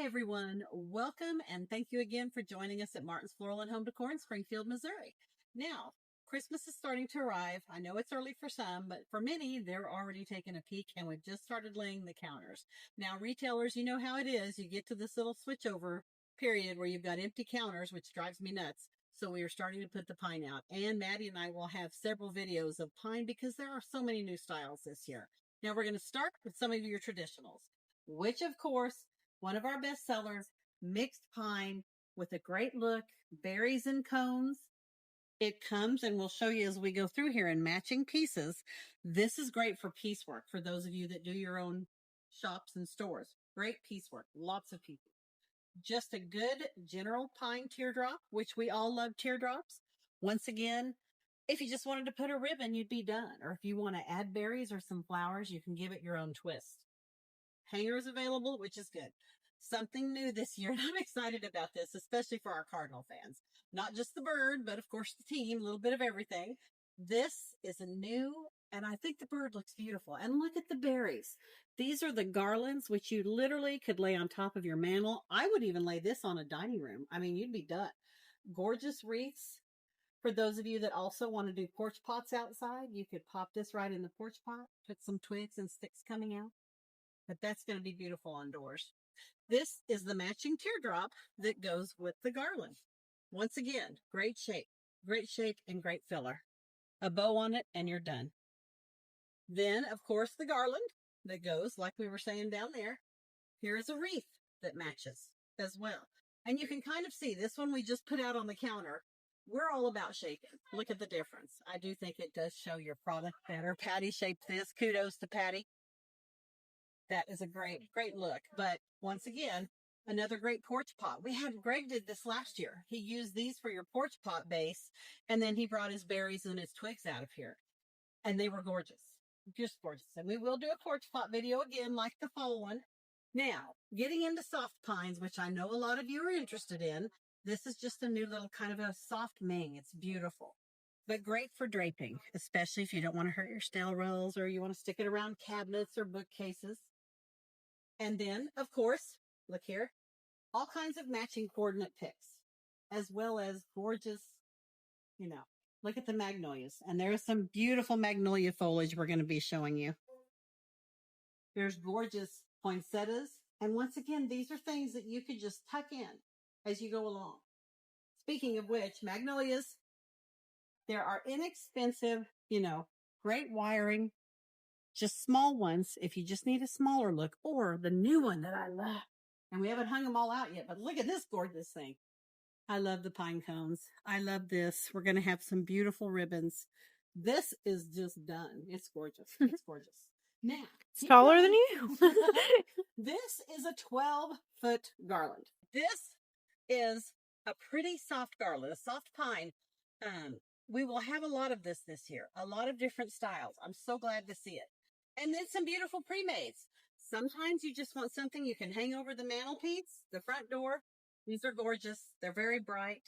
Hi, everyone. Welcome and thank you again for joining us at Martin's Floral and Home Decor in Springfield, Missouri. Now, Christmas is starting to arrive. I know it's early for some, but for many, they're already taking a peek and we've just started laying the counters. Now, retailers, you know how it is. You get to this little switchover period where you've got empty counters, which drives me nuts. So we are starting to put the pine out. And Maddie and I will have several videos of pine because there are so many new styles this year. Now, we're going to start with some of your traditionals, which, of course, one of our best sellers, mixed pine with a great look, berries and cones. It comes, and we'll show you as we go through here, in matching pieces. This is great for piecework for those of you that do your own shops and stores. Great piecework, lots of people. Just a good general pine teardrop, which we all love teardrops. Once again, if you just wanted to put a ribbon, you'd be done. Or if you want to add berries or some flowers, you can give it your own twist. Hangers available, which is good. Something new this year, and I'm excited about this, especially for our Cardinal fans. Not just the bird, but of course the team, a little bit of everything. This is a new, and I think the bird looks beautiful. And look at the berries. These are the garlands, which you literally could lay on top of your mantle. I would even lay this on a dining room. I mean, you'd be done. Gorgeous wreaths. For those of you that also want to do porch pots outside, you could pop this right in the porch pot, put some twigs and sticks coming out. But that's going to be beautiful on doors. This is the matching teardrop that goes with the garland. Once again, great shape and great filler. A bow on it and you're done. Then, of course, the garland that goes, like we were saying down there. Here is a wreath that matches as well. And you can kind of see this one we just put out on the counter. We're all about shaping. Look at the difference. I do think it does show your product better. Patty shaped this. Kudos to Patty. That is a great look. But once again, another great porch pot. Greg did this last year. He used these for your porch pot base, and then he brought his berries and his twigs out of here. And they were gorgeous. Just gorgeous. And we will do a porch pot video again, like the fall one. Now, getting into soft pines, which I know a lot of you are interested in. This is just a new little kind of a soft ming. It's beautiful. But great for draping, especially if you don't want to hurt your stale rails or you want to stick it around cabinets or bookcases. And then, of course, look here, all kinds of matching coordinate picks, as well as gorgeous, look at the Magnolias. And there's some beautiful magnolia foliage we're going to be showing you. There's gorgeous poinsettias. And once again, these are things that you could just tuck in as you go along. Speaking of which, Magnolias, there are inexpensive, great wiring, just small ones if you just need a smaller look, or the new one that I love. And we haven't hung them all out yet, but look at this gorgeous thing. I love the pine cones. I love this. We're going to have some beautiful ribbons. This is just done. It's gorgeous. It's gorgeous. Now, it's taller than you. This is a 12-foot garland. This is a pretty soft garland, a soft pine. We will have a lot of this year, a lot of different styles. I'm so glad to see it. And then some beautiful pre-mades. Sometimes you just want something you can hang over the mantelpiece, the front door. These are gorgeous. They're very bright.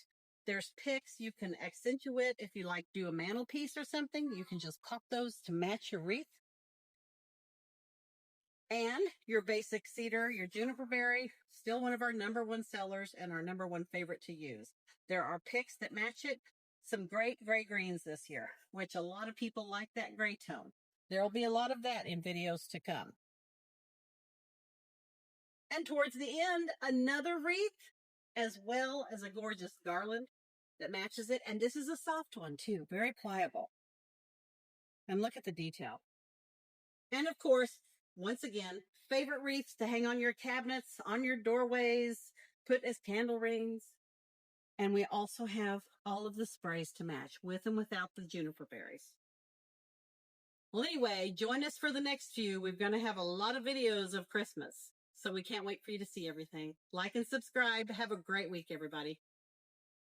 There's picks you can accentuate if you like do a mantelpiece or something. You can just pop those to match your wreath. And your basic cedar, your juniper berry, still one of our #1 sellers and our #1 favorite to use. There are picks that match it. Some great gray greens this year, which a lot of people like that gray tone. There'll be a lot of that in videos to come. And towards the end, another wreath, as well as a gorgeous garland that matches it. And this is a soft one too, very pliable. And look at the detail. And of course, once again, favorite wreaths to hang on your cabinets, on your doorways, put as candle rings. And we also have all of the sprays to match with and without the juniper berries. Well, anyway, join us for the next few. We're going to have a lot of videos of Christmas, so we can't wait for you to see everything. Like and subscribe. Have a great week, everybody.